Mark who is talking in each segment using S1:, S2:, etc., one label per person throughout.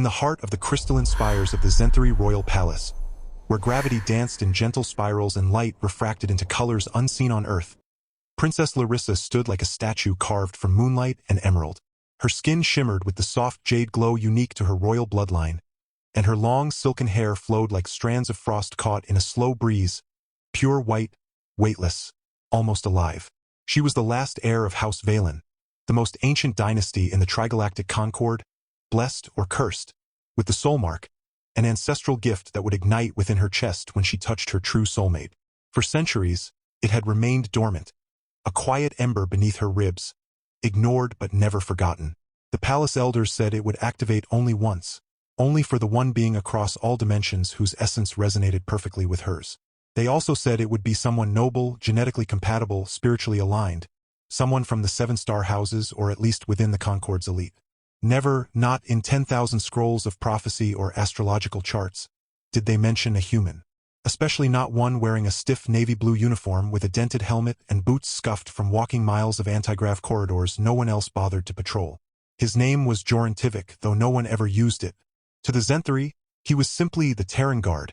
S1: in the heart of the crystalline spires of the Zenthari royal palace, where gravity danced in gentle spirals and light refracted into colors unseen on Earth, Princess Larissa stood like a statue carved from moonlight and emerald. Her skin shimmered with the soft jade glow unique to her royal bloodline, and her long silken hair flowed like strands of frost caught in a slow breeze, pure white, weightless, almost alive. She was the last heir of House Valen, the most ancient dynasty in the trigalactic Concord, blessed or cursed, with the soul mark, an ancestral gift that would ignite within her chest when she touched her true soulmate. For centuries, it had remained dormant, a quiet ember beneath her ribs, ignored but never forgotten. The palace elders said it would activate only once, only for the one being across all dimensions whose essence resonated perfectly with hers. They also said it would be someone noble, genetically compatible, spiritually aligned, someone from the 7-star houses or at least within the Concord's elite. Never, not in 10,000 scrolls of prophecy or astrological charts, did they mention a human. Especially not one wearing a stiff navy blue uniform with a dented helmet and boots scuffed from walking miles of anti-grav corridors no one else bothered to patrol. His name was Joran Tivik, though no one ever used it. To the Zenthari, he was simply the Terran Guard,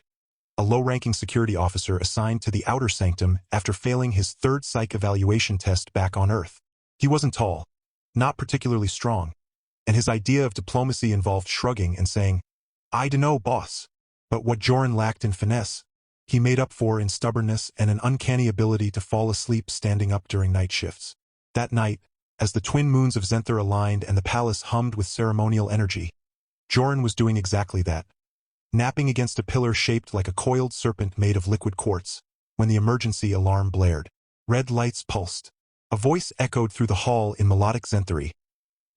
S1: a low-ranking security officer assigned to the outer sanctum after failing his 3rd psych evaluation test back on Earth. He wasn't tall, not particularly strong, and his idea of diplomacy involved shrugging and saying, "I dunno, boss." But what Joran lacked in finesse, he made up for in stubbornness and an uncanny ability to fall asleep standing up during night shifts. That night, as the twin moons of Zenthar aligned and the palace hummed with ceremonial energy, Joran was doing exactly that, napping against a pillar shaped like a coiled serpent made of liquid quartz, when the emergency alarm blared. Red lights pulsed. A voice echoed through the hall in melodic Zenthari.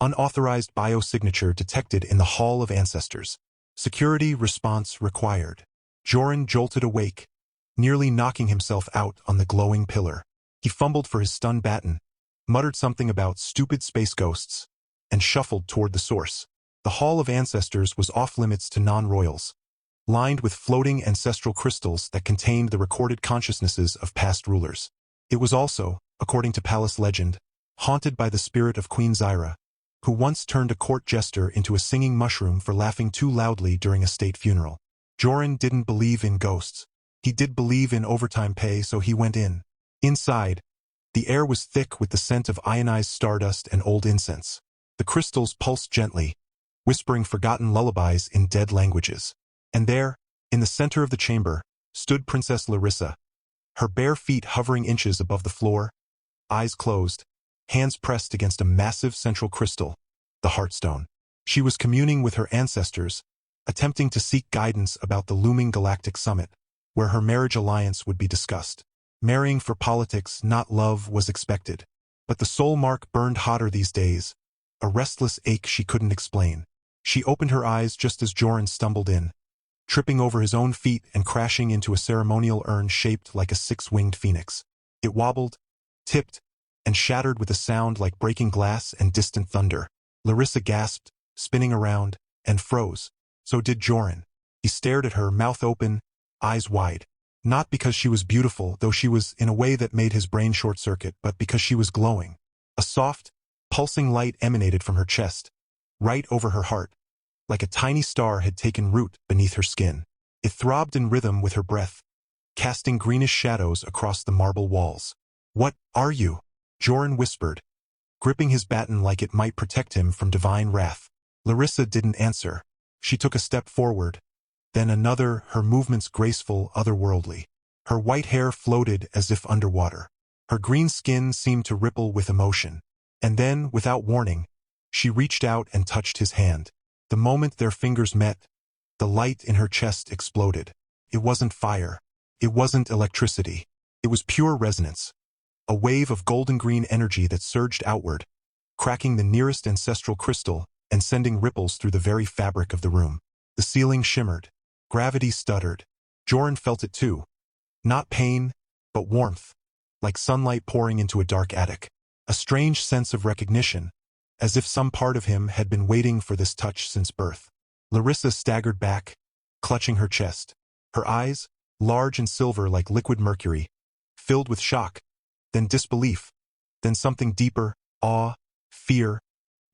S1: Unauthorized biosignature detected in the Hall of Ancestors. Security response required. Joran jolted awake, nearly knocking himself out on the glowing pillar. He fumbled for his stun baton, muttered something about stupid space ghosts, and shuffled toward the source. The Hall of Ancestors was off-limits to non-royals, lined with floating ancestral crystals that contained the recorded consciousnesses of past rulers. It was also, according to palace legend, haunted by the spirit of Queen Zyra, who once turned a court jester into a singing mushroom for laughing too loudly during a state funeral. Joran didn't believe in ghosts. He did believe in overtime pay, so he went in. Inside, the air was thick with the scent of ionized stardust and old incense. The crystals pulsed gently, whispering forgotten lullabies in dead languages. And there, in the center of the chamber, stood Princess Larissa, her bare feet hovering inches above the floor, eyes closed, hands pressed against a massive central crystal, the Heartstone. She was communing with her ancestors, attempting to seek guidance about the looming galactic summit, where her marriage alliance would be discussed. Marrying for politics, not love, was expected. But the soul mark burned hotter these days, a restless ache she couldn't explain. She opened her eyes just as Joran stumbled in, tripping over his own feet and crashing into a ceremonial urn shaped like a 6-winged phoenix. It wobbled, tipped, and shattered with a sound like breaking glass and distant thunder. Larissa gasped, spinning around, and froze. So did Joran. He stared at her, mouth open, eyes wide. Not because she was beautiful, though she was in a way that made his brain short-circuit, but because she was glowing. A soft, pulsing light emanated from her chest, right over her heart, like a tiny star had taken root beneath her skin. It throbbed in rhythm with her breath, casting greenish shadows across the marble walls. "What are you?" Joran whispered, gripping his baton like it might protect him from divine wrath. Larissa didn't answer. She took a step forward, then another, her movements graceful, otherworldly. Her white hair floated as if underwater. Her green skin seemed to ripple with emotion. And then, without warning, she reached out and touched his hand. The moment their fingers met, the light in her chest exploded. It wasn't fire. It wasn't electricity. It was pure resonance. A wave of golden-green energy that surged outward, cracking the nearest ancestral crystal and sending ripples through the very fabric of the room. The ceiling shimmered. Gravity stuttered. Joran felt it too. Not pain, but warmth, like sunlight pouring into a dark attic. A strange sense of recognition, as if some part of him had been waiting for this touch since birth. Larissa staggered back, clutching her chest. Her eyes, large and silver like liquid mercury, filled with shock, then disbelief, then something deeper, awe, fear,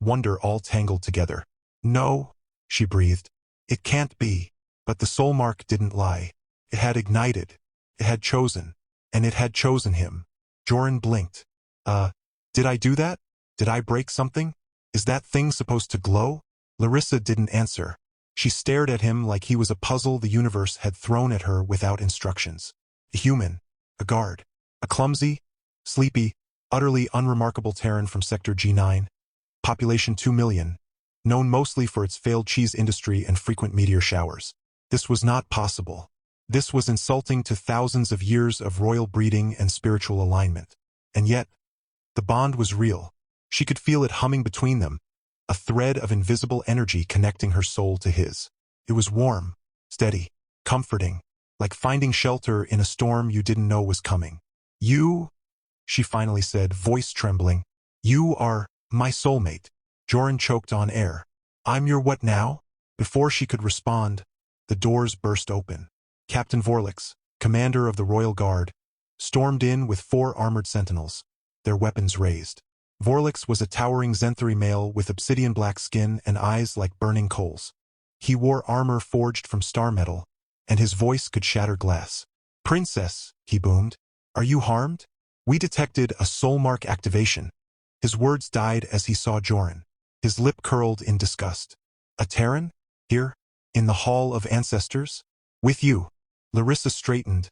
S1: wonder all tangled together. "No," she breathed. It can't be. But the soul mark didn't lie. It had ignited. It had chosen. And it had chosen him. Joran blinked. Did I do that? Did I break something? Is that thing supposed to glow? Larissa didn't answer. She stared at him like he was a puzzle the universe had thrown at her without instructions. A human. A guard. A clumsy, sleepy, utterly unremarkable Terran from Sector G9. Population 2 million. Known mostly for its failed cheese industry and frequent meteor showers. This was not possible. This was insulting to thousands of years of royal breeding and spiritual alignment. And yet, the bond was real. She could feel it humming between them, a thread of invisible energy connecting her soul to his. It was warm, steady, comforting, like finding shelter in a storm you didn't know was coming. You, she finally said, voice trembling, you are my soulmate. Joran choked on air. I'm your what now? Before she could respond, the doors burst open. Captain Vorlix, commander of the Royal Guard, stormed in with 4 armored sentinels, their weapons raised. Vorlix was a towering Zenthari male with obsidian-black skin and eyes like burning coals. He wore armor forged from star metal, and his voice could shatter glass. Princess, he boomed, are you harmed? We detected a soul mark activation. His words died as he saw Joran. His lip curled in disgust. A Terran? Here? In the Hall of Ancestors? With you? Larissa straightened,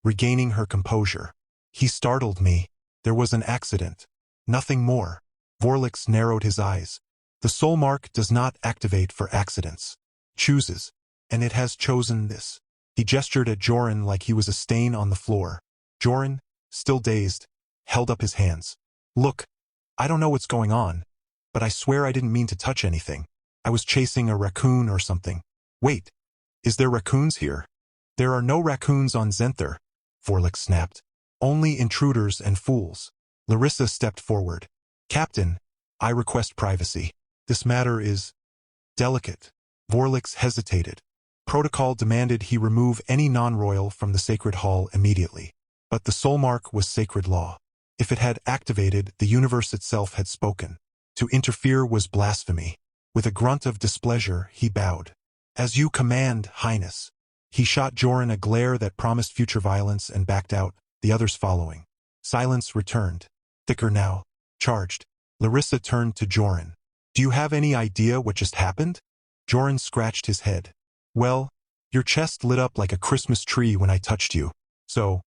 S1: regaining her composure. He startled me. There was an accident. Nothing more. Vorlix narrowed his eyes. The soul mark does not activate for accidents. Chooses. And it has chosen this. He gestured at Joran like he was a stain on the floor. Joran, still dazed, held up his hands. Look, I don't know what's going on, but I swear I didn't mean to touch anything. I was chasing a raccoon or something. Wait, is there raccoons here? There are no raccoons on Zenthar, Vorlix snapped. Only intruders and fools. Larissa stepped forward. Captain, I request privacy. This matter is delicate. Vorlix hesitated. Protocol demanded he remove any non-royal from the sacred hall immediately. But the soul mark was sacred law. If it had activated, the universe itself had spoken. To interfere was blasphemy. With a grunt of displeasure, he bowed. As you command, Highness. He shot Joran a glare that promised future violence and backed out, the others following. Silence returned. Thicker now. Charged. Larissa turned to Joran. Do you have any idea what just happened? Joran scratched his head. Well, your chest lit up like a Christmas tree when I touched you. So,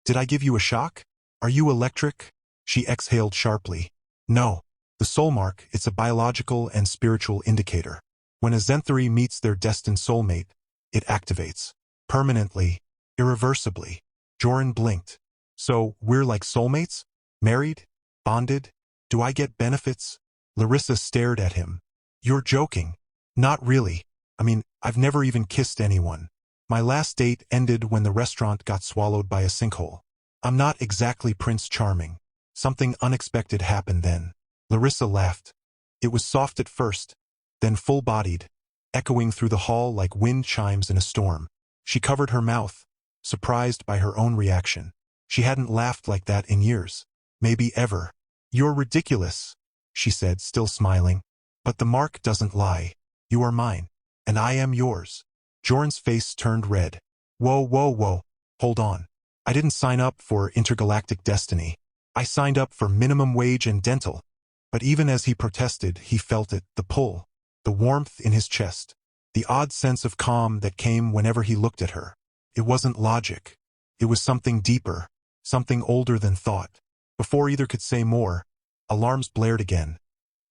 S1: did I give you a shock? Are you electric? She exhaled sharply. No. The soul mark, it's a biological and spiritual indicator. When a Zenthari meets their destined soulmate, it activates. Permanently. Irreversibly. Joran blinked. So, we're like soulmates? Married? Bonded? Do I get benefits? Larissa stared at him. You're joking. Not really. I mean, I've never even kissed anyone. My last date ended when the restaurant got swallowed by a sinkhole. I'm not exactly Prince Charming. Something unexpected happened then. Larissa laughed. It was soft at first, then full-bodied, echoing through the hall like wind chimes in a storm. She covered her mouth, surprised by her own reaction. She hadn't laughed like that in years. Maybe ever. You're ridiculous, she said, still smiling. But the mark doesn't lie. You are mine, and I am yours. Joran's face turned red. Whoa. Hold on. I didn't sign up for intergalactic destiny. I signed up for minimum wage and dental. But even as he protested, he felt it, the pull, the warmth in his chest, the odd sense of calm that came whenever he looked at her. It wasn't logic. It was something deeper, something older than thought. Before either could say more, alarms blared again.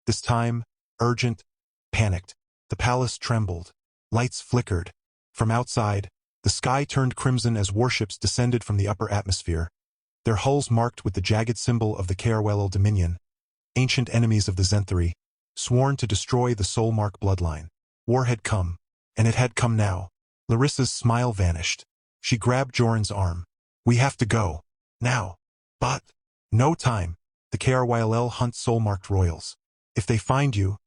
S1: This time, urgent, panicked. The palace trembled. Lights flickered. From outside, the sky turned crimson as warships descended from the upper atmosphere, their hulls marked with the jagged symbol of the Caerwell Dominion, ancient enemies of the Zenthari, sworn to destroy the Soul Mark bloodline. War had come, and it had come now. Larissa's smile vanished. She grabbed Joran's arm. We have to go. Now. But. No time. The Caerwell hunt soul-marked royals. If they find you,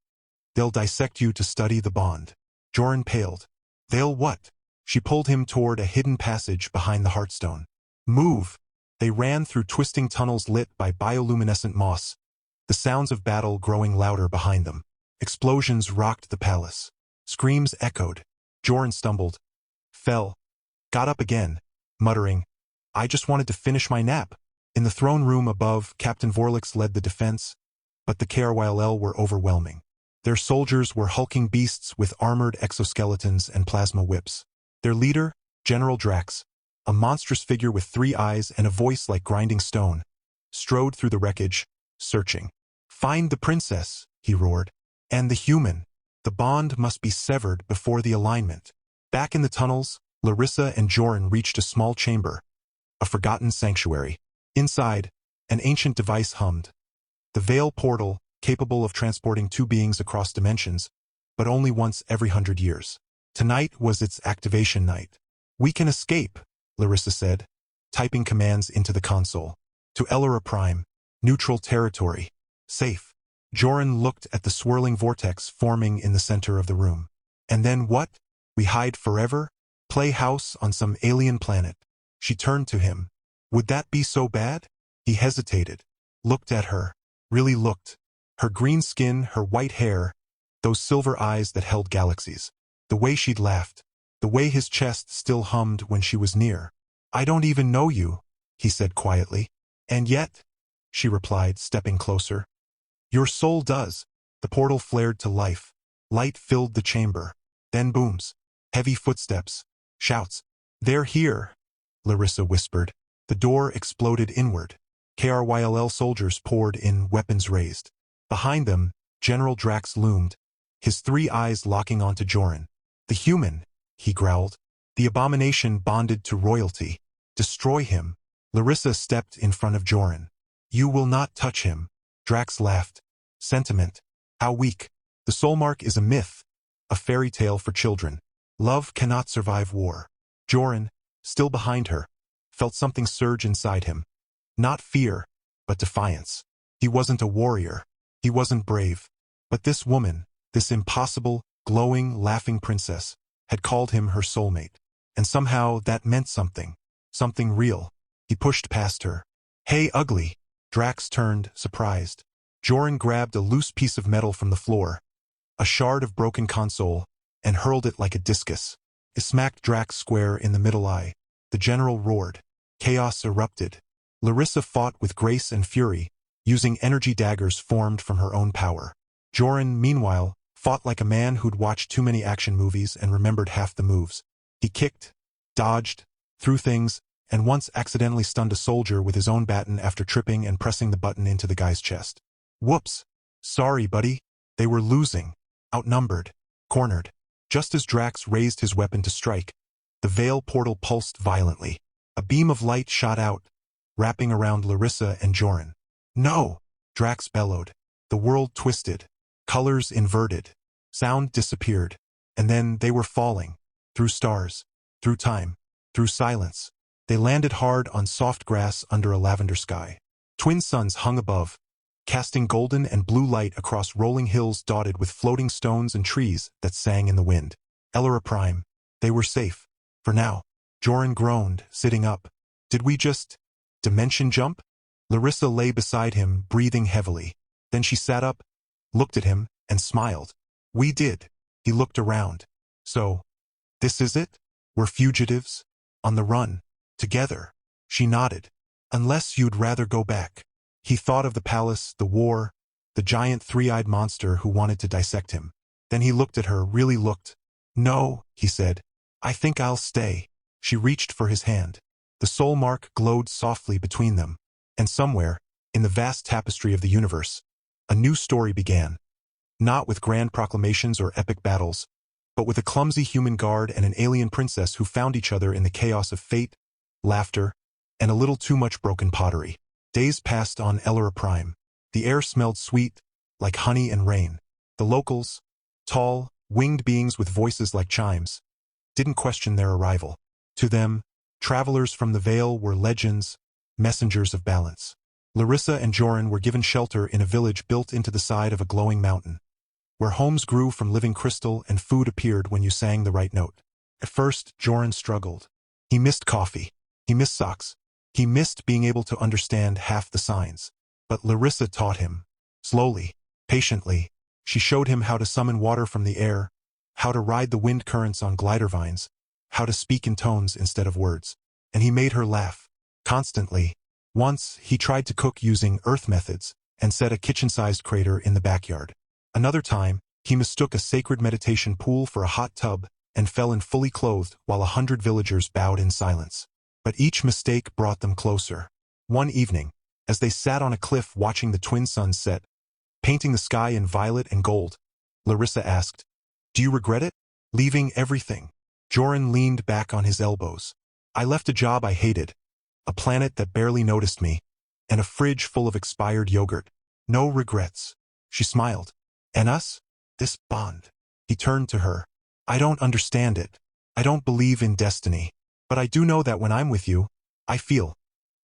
S1: they'll dissect you to study the bond. Joran paled. They'll what? She pulled him toward a hidden passage behind the Heartstone. Move! They ran through twisting tunnels lit by bioluminescent moss, the sounds of battle growing louder behind them. Explosions rocked the palace. Screams echoed. Joran stumbled, fell, got up again, muttering, "I just wanted to finish my nap." In the throne room above, Captain Vorlix led the defense, but the KRYLL were overwhelming. Their soldiers were hulking beasts with armored exoskeletons and plasma whips. Their leader, General Drax, a monstrous figure with 3 eyes and a voice like grinding stone, strode through the wreckage, searching. "Find the princess," he roared. "And the human. The bond must be severed before the alignment." Back in the tunnels, Larissa and Joran reached a small chamber, a forgotten sanctuary. Inside, an ancient device hummed. The Veil portal, capable of transporting 2 beings across dimensions, but only once every 100 years. Tonight was its activation night. "We can escape," Larissa said, typing commands into the console. "To Elora Prime, neutral territory, safe." Joran looked at the swirling vortex forming in the center of the room. "And then what? We hide forever? Play house on some alien planet?" She turned to him. "Would that be so bad?" He hesitated, looked at her, really looked. Her green skin, her white hair, those silver eyes that held galaxies. The way she'd laughed, the way his chest still hummed when she was near. "I don't even know you," he said quietly. "And yet," she replied, stepping closer. "Your soul does." The portal flared to life. Light filled the chamber. Then booms. Heavy footsteps. Shouts. "They're here," Larissa whispered. The door exploded inward. KRYLL soldiers poured in, weapons raised. Behind them, General Drax loomed, his 3 eyes locking onto Joran. "The human," he growled. "The abomination bonded to royalty. Destroy him." Larissa stepped in front of Joran. "You will not touch him." Drax laughed. "Sentiment. How weak. The Soulmark is a myth, a fairy tale for children. Love cannot survive war." Joran, still behind her, felt something surge inside him. Not fear, but defiance. He wasn't a warrior. He wasn't brave. But this woman, this impossible, glowing, laughing princess, had called him her soulmate. And somehow that meant something. Something real. He pushed past her. "Hey, ugly." Drax turned, surprised. Joran grabbed a loose piece of metal from the floor, a shard of broken console, and hurled it like a discus. It smacked Drax square in the middle eye. The general roared. Chaos erupted. Larissa fought with grace and fury, using energy daggers formed from her own power. Joran, meanwhile, fought like a man who'd watched too many action movies and remembered half the moves. He kicked, dodged, threw things, and once accidentally stunned a soldier with his own baton after tripping and pressing the button into the guy's chest. "Whoops. Sorry, buddy." They were losing, outnumbered, cornered. Just as Drax raised his weapon to strike, the Veil portal pulsed violently. A beam of light shot out, wrapping around Larissa and Joran. "No!" Drax bellowed. The world twisted, colors inverted, sound disappeared, and then they were falling, through stars, through time, through silence. They landed hard on soft grass under a lavender sky. Twin suns hung above, casting golden and blue light across rolling hills dotted with floating stones and trees that sang in the wind. Elora Prime. They were safe. For now. Joran groaned, sitting up. "Did we just dimension jump?" Larissa lay beside him, breathing heavily. Then she sat up, looked at him, and smiled. "We did." He looked around. "So, this is it? We're fugitives? On the run? Together?" She nodded. "Unless you'd rather go back." He thought of the palace, the war, the giant 3-eyed monster who wanted to dissect him. Then he looked at her, really looked. "No," he said. "I think I'll stay." She reached for his hand. The soul mark glowed softly between them. And somewhere, in the vast tapestry of the universe, a new story began. Not with grand proclamations or epic battles, but with a clumsy human guard and an alien princess who found each other in the chaos of fate, laughter, and a little too much broken pottery. Days passed on Elora Prime. The air smelled sweet, like honey and rain. The locals, tall, winged beings with voices like chimes, didn't question their arrival. To them, travelers from the Veil were legends, messengers of balance. Larissa and Joran were given shelter in a village built into the side of a glowing mountain, where homes grew from living crystal and food appeared when you sang the right note. At first, Joran struggled. He missed coffee. He missed socks. He missed being able to understand half the signs. But Larissa taught him. Slowly, patiently, she showed him how to summon water from the air, how to ride the wind currents on glider vines, how to speak in tones instead of words. And he made her laugh. Constantly. Once, he tried to cook using earth methods and set a kitchen-sized crater in the backyard. Another time, he mistook a sacred meditation pool for a hot tub and fell in fully clothed while 100 villagers bowed in silence. But each mistake brought them closer. One evening, as they sat on a cliff watching the twin suns set, painting the sky in violet and gold, Larissa asked, "Do you regret it? Leaving everything?" Joran leaned back on his elbows. "I left a job I hated, a planet that barely noticed me, and a fridge full of expired yogurt. No regrets." She smiled. "And us? This bond." He turned to her. "I don't understand it. I don't believe in destiny. But I do know that when I'm with you, I feel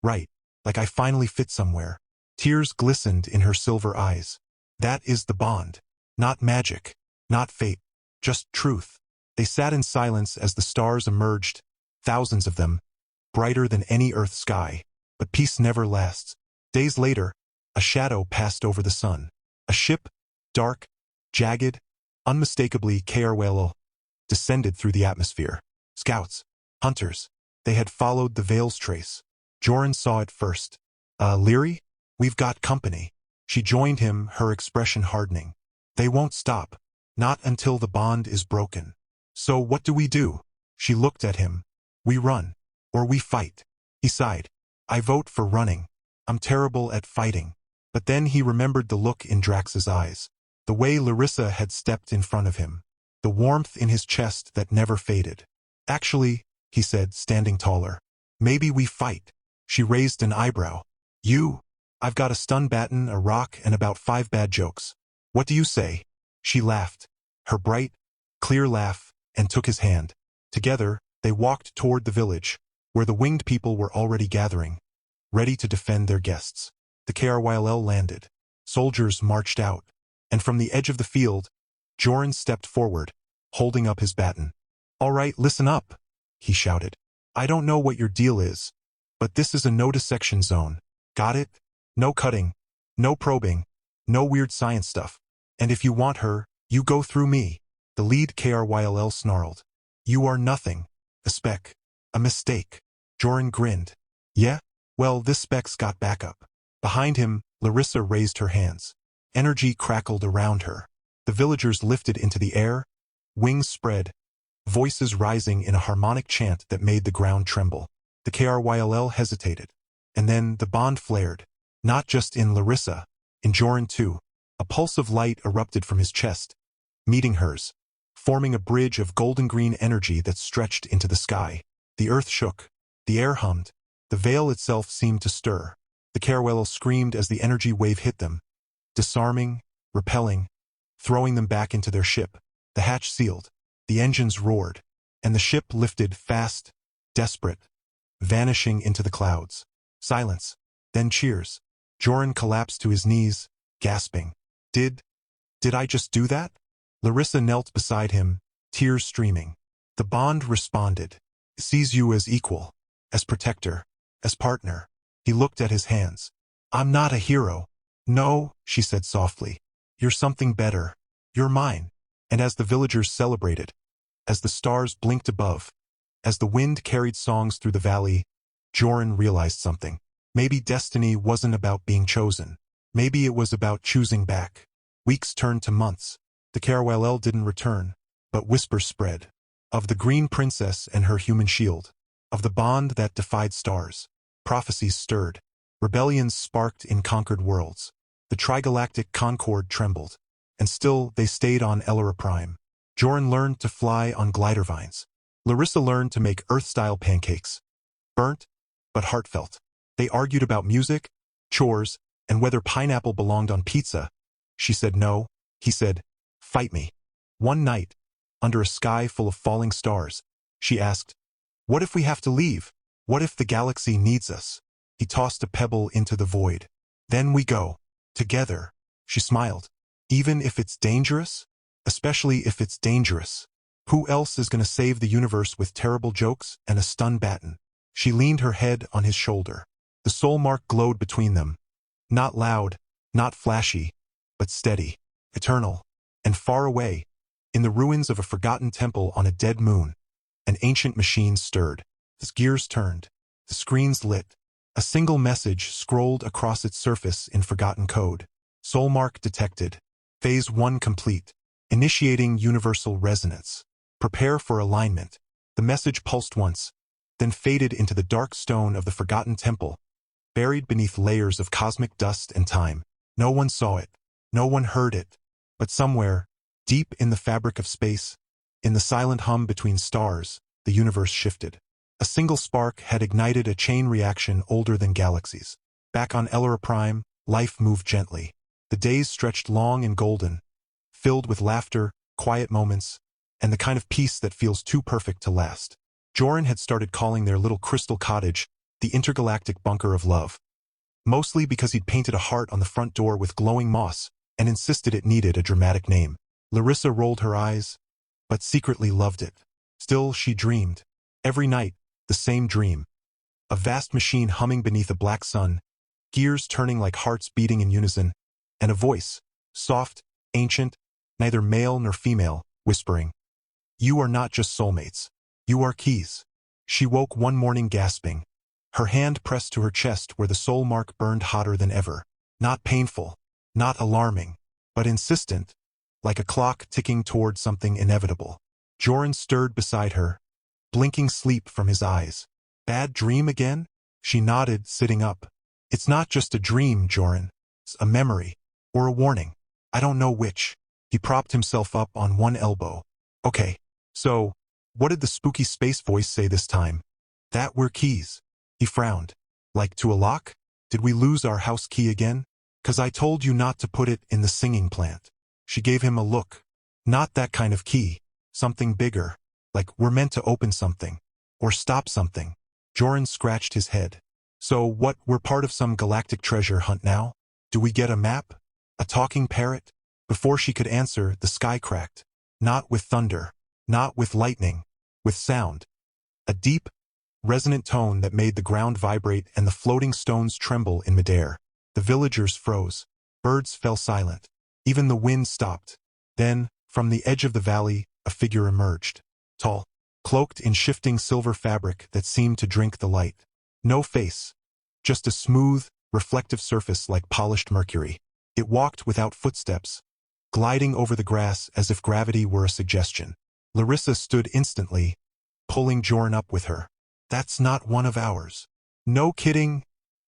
S1: right, like I finally fit somewhere." Tears glistened in her silver eyes. "That is the bond. Not magic, not fate, just truth." They sat in silence as the stars emerged, thousands of them, brighter than any Earth sky. But peace never lasts. Days later, a shadow passed over the sun. A ship, dark, jagged, unmistakably HFY, descended through the atmosphere. Scouts, hunters, they had followed the veil's trace. Joran saw it first. "Leary? We've got company." She joined him, her expression hardening. "They won't stop. Not until the bond is broken." "So what do we do?" She looked at him. "We run. Or we fight." He sighed. "I vote for running. I'm terrible at fighting." But then he remembered the look in Drax's eyes. The way Larissa had stepped in front of him. The warmth in his chest that never faded. "Actually," he said, standing taller, "maybe we fight." She raised an eyebrow. "You? I've got a stun baton, a rock, and about 5 bad jokes. What do you say?" She laughed. Her bright, clear laugh, and took his hand. Together, they walked toward the village, where the winged people were already gathering, ready to defend their guests. The HFY landed. Soldiers marched out. And from the edge of the field, Joran stepped forward, holding up his baton. "All right, listen up," he shouted. "I don't know what your deal is, but this is a no-dissection zone. Got it? No cutting, no probing, no weird science stuff. And if you want her, you go through me." The lead HFY snarled. "You are nothing. A speck. A mistake." Joran grinned. "Yeah? Well, this speck's got backup." Behind him, Larissa raised her hands. Energy crackled around her. The villagers lifted into the air, wings spread, voices rising in a harmonic chant that made the ground tremble. The HFY hesitated. And then the bond flared. Not just in Larissa, in Joran too. A pulse of light erupted from his chest, meeting hers, forming a bridge of golden-green energy that stretched into the sky. The earth shook. The air hummed. The veil itself seemed to stir. The HFY screamed as the energy wave hit them, disarming, repelling, throwing them back into their ship. The hatch sealed. The engines roared. And the ship lifted fast, desperate, vanishing into the clouds. Silence. Then cheers. Joran collapsed to his knees, gasping. Did I just do that?" Larissa knelt beside him, tears streaming. The bond responded. "It sees you as equal, as protector, as partner." He looked at his hands. "I'm not a hero." "No," she said softly. "You're something better. You're mine." And as the villagers celebrated, as the stars blinked above, as the wind carried songs through the valley, Joran realized something. Maybe destiny wasn't about being chosen. Maybe it was about choosing back. Weeks turned to months. The HFY didn't return, but whispers spread. Of the Green Princess and her human shield. Of the bond that defied stars. Prophecies stirred. Rebellions sparked in conquered worlds. The trigalactic concord trembled. And still they stayed on Elora Prime. Joran learned to fly on glider vines. Larissa learned to make Earth-style pancakes. Burnt, but heartfelt. They argued about music, chores, and whether pineapple belonged on pizza. She said no. He said, "Fight me." One night, under a sky full of falling stars, she asked, "What if we have to leave? What if the galaxy needs us?" He tossed a pebble into the void. "Then we go. Together." She smiled. "Even if it's dangerous? Especially if it's dangerous. Who else is going to save the universe with terrible jokes and a stun baton?" She leaned her head on his shoulder. The soul mark glowed between them. Not loud, not flashy, but steady, eternal. And far away, In the ruins of a forgotten temple on a dead moon, an ancient machine stirred. The gears turned. The screens lit. A single message scrolled across its surface in forgotten code. Soulmark detected. Phase 1 complete. Initiating universal resonance. Prepare for alignment. The message pulsed once, then faded into the dark stone of the forgotten temple, buried beneath layers of cosmic dust and time. No one saw it. No one heard it. But somewhere, deep in the fabric of space, in the silent hum between stars, the universe shifted. A single spark had ignited a chain reaction older than galaxies. Back on Elora Prime, life moved gently. The days stretched long and golden, filled with laughter, quiet moments, and the kind of peace that feels too perfect to last. Joran had started calling their little crystal cottage the intergalactic bunker of love, mostly because he'd painted a heart on the front door with glowing moss and insisted it needed a dramatic name. Larissa rolled her eyes, but secretly loved it. Still, she dreamed. Every night, the same dream. A vast machine humming beneath a black sun, gears turning like hearts beating in unison, and a voice, soft, ancient, neither male nor female, whispering, "You are not just soulmates. You are keys." She woke one morning gasping, her hand pressed to her chest where the soul mark burned hotter than ever. Not painful, not alarming, but insistent, like a clock ticking toward something inevitable. Joran stirred beside her, blinking sleep from his eyes. "Bad dream again?" She nodded, sitting up. "It's not just a dream, Joran. It's a memory, or a warning. I don't know which." He propped himself up on one elbow. "Okay, so, what did the spooky space voice say this time?" "That we're keys." He frowned. "Like to a lock? Did we lose our house key again? 'Cause I told you not to put it in the singing plant." She gave him a look. "Not that kind of key. Something bigger. Like we're meant to open something. Or stop something." Joran scratched his head. "So what, we're part of some galactic treasure hunt now? Do we get a map? A talking parrot?" Before she could answer, the sky cracked. Not with thunder. Not with lightning. With sound. A deep, resonant tone that made the ground vibrate and the floating stones tremble in midair. The villagers froze. Birds fell silent. Even the wind stopped. Then, from the edge of the valley, a figure emerged. Tall, cloaked in shifting silver fabric that seemed to drink the light. No face. Just a smooth, reflective surface like polished mercury. It walked without footsteps, gliding over the grass as if gravity were a suggestion. Larissa stood instantly, pulling Joran up with her. "That's not one of ours." "No kidding,"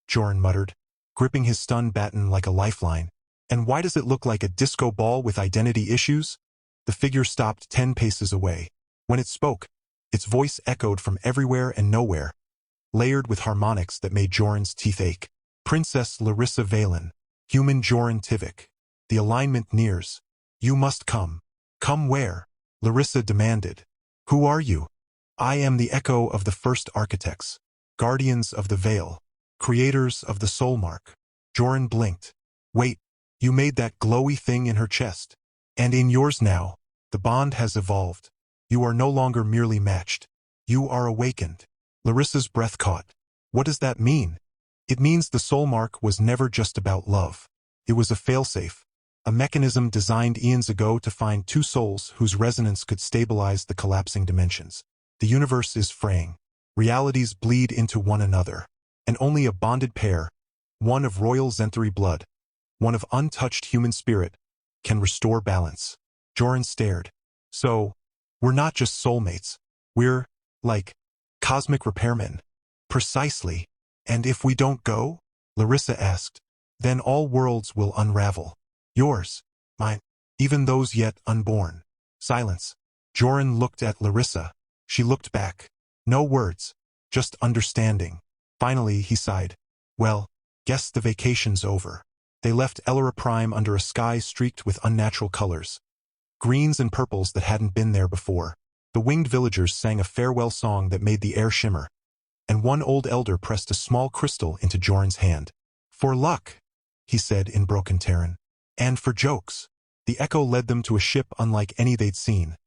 S1: Joran muttered, gripping his stun baton like a lifeline. "And why does it look like a disco ball with identity issues?" The figure stopped 10 paces away. When it spoke, its voice echoed from everywhere and nowhere, layered with harmonics that made Joran's teeth ache. "Princess Larissa Valen, human Joran Tivik. The alignment nears. You must come." "Come where?" Larissa demanded. "Who are you?" "I am the echo of the first architects, guardians of the veil, creators of the soul mark." Joran blinked. "Wait, you made that glowy thing in her chest. And in yours now. The bond has evolved. You are no longer merely matched. You are awakened." Larissa's breath caught. "What does that mean?" "It means the soul mark was never just about love. It was a failsafe, a mechanism designed eons ago to find two souls whose resonance could stabilize the collapsing dimensions. The universe is fraying. Realities bleed into one another. And only a bonded pair, one of royal Zenthari blood, one of untouched human spirit, can restore balance." Joran stared. "So, we're not just soulmates. We're, like, cosmic repairmen." "Precisely. And if we don't go?" Larissa asked. "Then all worlds will unravel. Yours, mine, even those yet unborn." Silence. Joran looked at Larissa. She looked back. No words, just understanding. Finally, he sighed. "Well, guess the vacation's over." They left Elora Prime under a sky streaked with unnatural colors. Greens and purples that hadn't been there before. The winged villagers sang a farewell song that made the air shimmer. And one old elder pressed a small crystal into Joran's hand. "For luck," he said in broken Terran. "And for jokes." The echo led them to a ship unlike any they'd seen.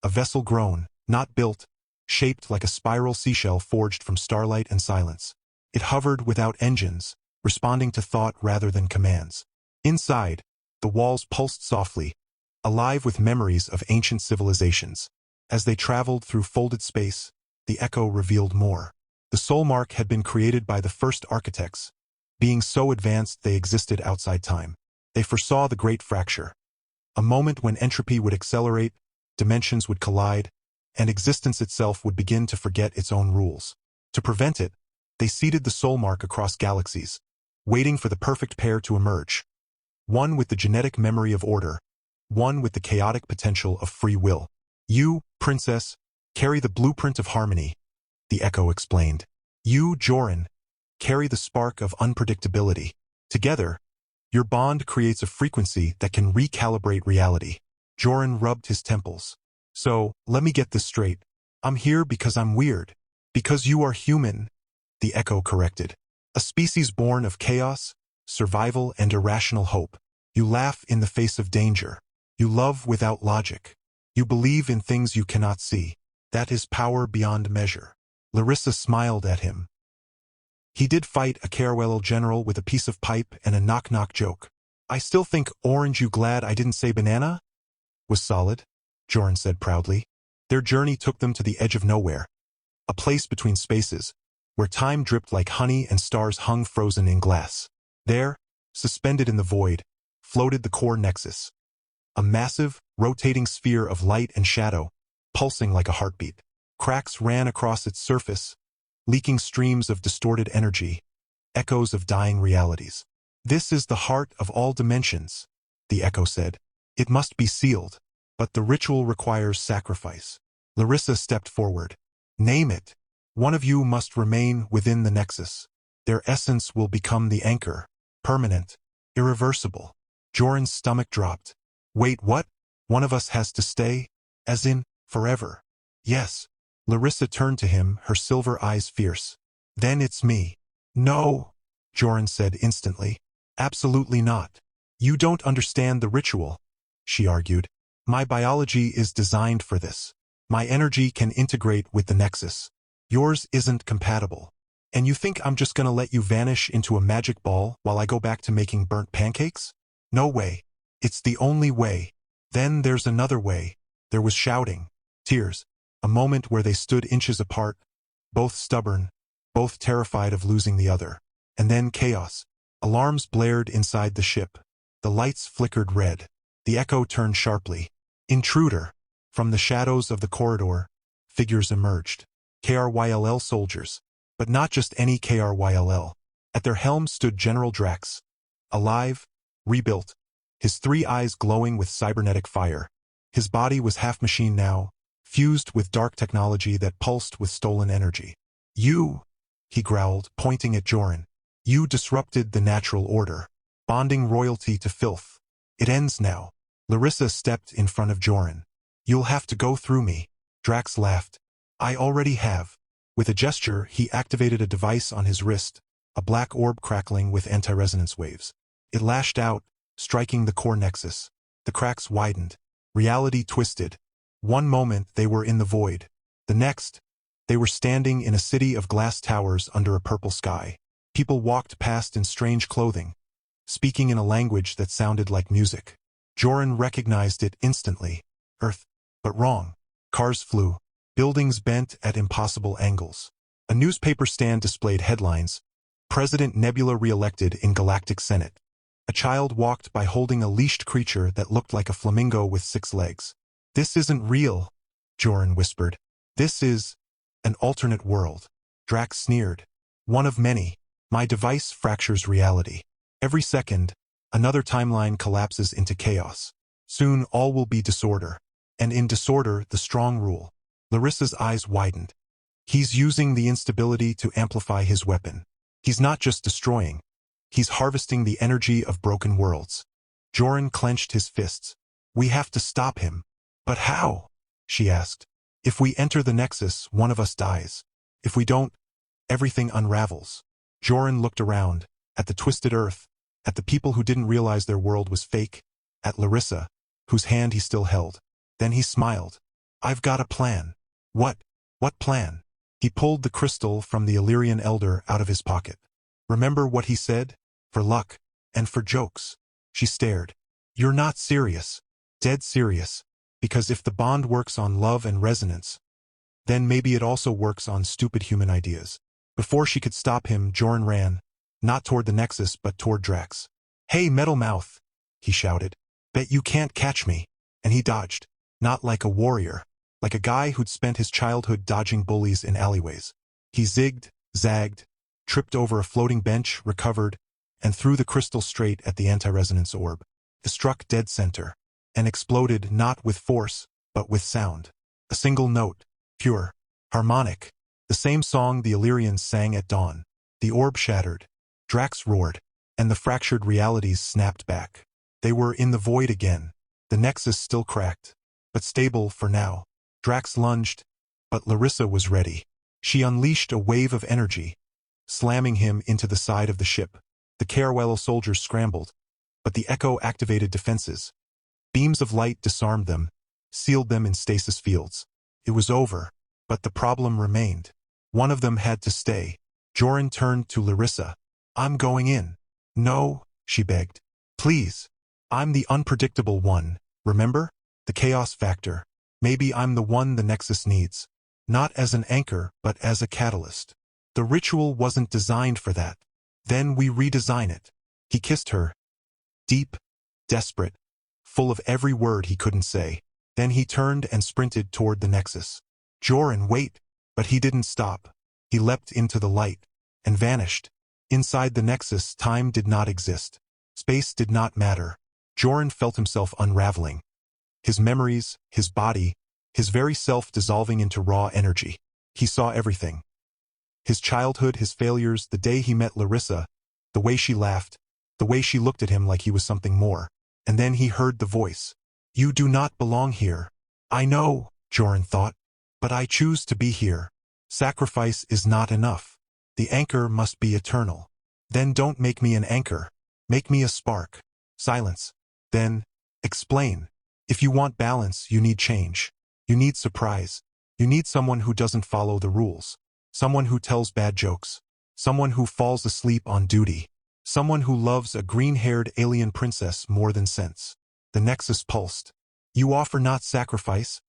S1: A vessel grown, not built, shaped like a spiral seashell forged from starlight and silence. It hovered without engines, responding to thought rather than commands. Inside, the walls pulsed softly, alive with memories of ancient civilizations. As they traveled through folded space, the echo revealed more. The soul mark had been created by the first architects, being so advanced they existed outside time. They foresaw the great fracture, a moment when entropy would accelerate, dimensions would collide, and existence itself would begin to forget its own rules. To prevent it, they seeded the soul mark across galaxies, waiting for the perfect pair to emerge. One with the genetic memory of order, one with the chaotic potential of free will. You, Princess, carry the blueprint of harmony, the echo explained. You, Joran, carry the spark of unpredictability. Together, your bond creates a frequency that can recalibrate reality. Joran rubbed his temples. So, let me get this straight. I'm here because I'm weird. Because you are human, the echo corrected. A species born of chaos, survival, and irrational hope. You laugh in the face of danger. You love without logic. You believe in things you cannot see. That is power beyond measure. Larissa smiled at him. He did fight a Caruel general with a piece of pipe and a knock-knock joke. I still think orange. You glad I didn't say banana? Was solid, Joran said proudly. Their journey took them to the edge of nowhere, a place between spaces, where time dripped like honey and stars hung frozen in glass. There, suspended in the void, floated the core nexus, a massive, rotating sphere of light and shadow, pulsing like a heartbeat. Cracks ran across its surface, leaking streams of distorted energy, echoes of dying realities. This is the heart of all dimensions, the echo said. It must be sealed, but the ritual requires sacrifice. Larissa stepped forward. Name it. One of you must remain within the nexus. Their essence will become the anchor, permanent, irreversible. Joran's stomach dropped. Wait, what? One of us has to stay? As in, forever? Yes. Larissa turned to him, her silver eyes fierce. Then it's me. No, Joran said instantly. Absolutely not. You don't understand the ritual, she argued. My biology is designed for this. My energy can integrate with the nexus. Yours isn't compatible. And you think I'm just gonna let you vanish into a magic ball while I go back to making burnt pancakes? No way. It's the only way. Then there's another way. There was shouting, tears, a moment where they stood inches apart, both stubborn, both terrified of losing the other. And then chaos. Alarms blared inside the ship. The lights flickered red. The echo turned sharply. Intruder. From the shadows of the corridor, figures emerged. KRYLL soldiers. But not just any KRYLL. At their helm stood General Drax. Alive, rebuilt, his 3 eyes glowing with cybernetic fire. His body was half machine now, fused with dark technology that pulsed with stolen energy. You, he growled, pointing at Joran. You disrupted the natural order, bonding royalty to filth. It ends now. Larissa stepped in front of Joran. You'll have to go through me. Drax laughed. I already have. With a gesture, he activated a device on his wrist, a black orb crackling with anti-resonance waves. It lashed out, striking the core nexus. The cracks widened. Reality twisted. One moment they were in the void. The next, they were standing in a city of glass towers under a purple sky. People walked past in strange clothing, speaking in a language that sounded like music. Joran recognized it instantly. Earth, but wrong. Cars flew. Buildings bent at impossible angles. A newspaper stand displayed headlines. President Nebula re-elected in Galactic Senate. A child walked by holding a leashed creature that looked like a flamingo with 6 legs. This isn't real, Joran whispered. This is an alternate world. Drax sneered. One of many. My device fractures reality. Every second, another timeline collapses into chaos. Soon all will be disorder. And in disorder, the strong rule. Larissa's eyes widened. He's using the instability to amplify his weapon. He's not just destroying. He's harvesting the energy of broken worlds. Joran clenched his fists. We have to stop him. But how? She asked. If we enter the Nexus, one of us dies. If we don't, everything unravels. Joran looked around, at the twisted earth, at the people who didn't realize their world was fake, at Larissa, whose hand he still held. Then he smiled. I've got a plan. What? What plan? He pulled the crystal from the Illyrian elder out of his pocket. Remember what he said? For luck, and for jokes. She stared. You're not serious. Dead serious. Because if the bond works on love and resonance, then maybe it also works on stupid human ideas. Before she could stop him, Joran ran, not toward the Nexus but toward Drax. "Hey, Metal Mouth," he shouted. "Bet you can't catch me." And he dodged. Not like a warrior. Like a guy who'd spent his childhood dodging bullies in alleyways. He zigged, zagged, tripped over a floating bench, recovered, and threw the crystal straight at the anti-resonance orb. It struck dead center, and exploded not with force, but with sound. A single note, pure, harmonic, the same song the Illyrians sang at dawn. The orb shattered. Drax roared, and the fractured realities snapped back. They were in the void again. The Nexus still cracked, but stable for now. Drax lunged, but Larissa was ready. She unleashed a wave of energy, slamming him into the side of the ship. The Caerwell soldiers scrambled, but the Echo activated defenses. Beams of light disarmed them, sealed them in stasis fields. It was over, but the problem remained. One of them had to stay. Joran turned to Larissa. "I'm going in." "No," she begged. "Please. I'm the unpredictable one, remember? The chaos factor. Maybe I'm the one the Nexus needs. Not as an anchor, but as a catalyst. The ritual wasn't designed for that. Then we redesign it." He kissed her, deep, desperate, full of every word he couldn't say. Then he turned and sprinted toward the Nexus. "Joran, wait!" But he didn't stop. He leapt into the light, and vanished. Inside the Nexus, time did not exist. Space did not matter. Joran felt himself unraveling. His memories, his body, his very self dissolving into raw energy. He saw everything. His childhood, his failures, the day he met Larissa, the way she laughed, the way she looked at him like he was something more. And then he heard the voice. "You do not belong here." "I know," Joran thought, "but I choose to be here. Sacrifice is not enough. The anchor must be eternal." "Then don't make me an anchor. Make me a spark." Silence. Then, "Explain. If you want balance, you need change. You need surprise. You need someone who doesn't follow the rules. Someone who tells bad jokes. Someone who falls asleep on duty. Someone who loves a green-haired alien princess more than sense." The Nexus pulsed. "You offer not sacrifice,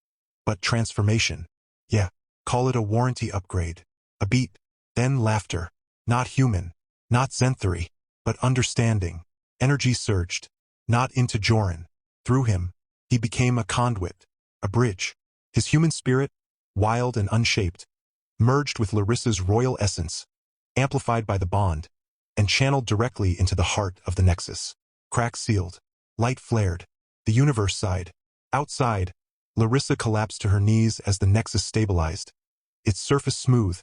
S1: but transformation. Yeah, call it a warranty upgrade." A beat, then laughter. Not human, not Zenthary, but understanding. Energy surged, not into Joran. Through him, he became a conduit, a bridge. His human spirit, wild and unshaped, merged with Larissa's royal essence, amplified by the bond, and channeled directly into the heart of the Nexus. Crack sealed. Light flared. The universe sighed. Outside, Larissa collapsed to her knees as the Nexus stabilized. Its surface smooth,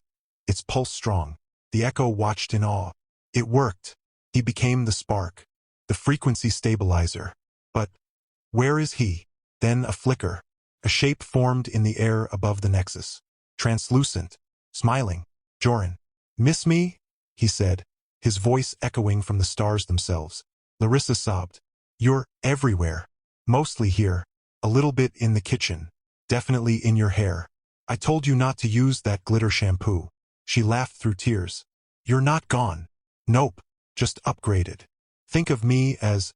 S1: its pulse strong. The Echo watched in awe. It worked. He became the spark, the frequency stabilizer. But where is he? Then a flicker. A shape formed in the air above the Nexus. Translucent, smiling. "Joran." "Miss me?" he said, his voice echoing from the stars themselves. Larissa sobbed. "You're everywhere. Mostly here. A little bit in the kitchen. Definitely in your hair. I told you not to use that glitter shampoo." She laughed through tears. "You're not gone. Nope. Just upgraded. Think of me as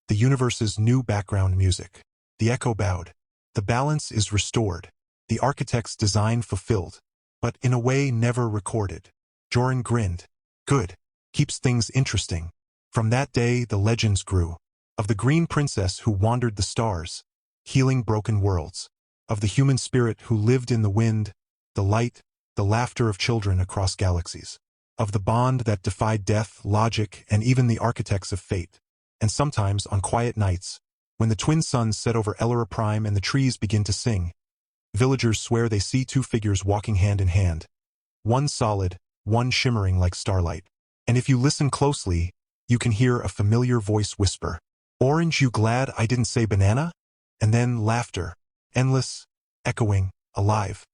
S1: the universe's new background music." The Echo bowed. The balance is restored. The architect's design fulfilled. But in a way never recorded. Joran grinned. "Good. Keeps things interesting." From that day the legends grew. Of the green princess who wandered the stars, healing broken worlds. Of the human spirit who lived in the wind, the light, the laughter of children across galaxies. Of the bond that defied death, logic, and even the architects of fate. And sometimes, on quiet nights, when the twin suns set over Elora Prime and the trees begin to sing, villagers swear they see two figures walking hand in hand. One solid, one shimmering like starlight. And if you listen closely, you can hear a familiar voice whisper, "Orange, you glad I didn't say banana?" And then laughter, endless, echoing, alive.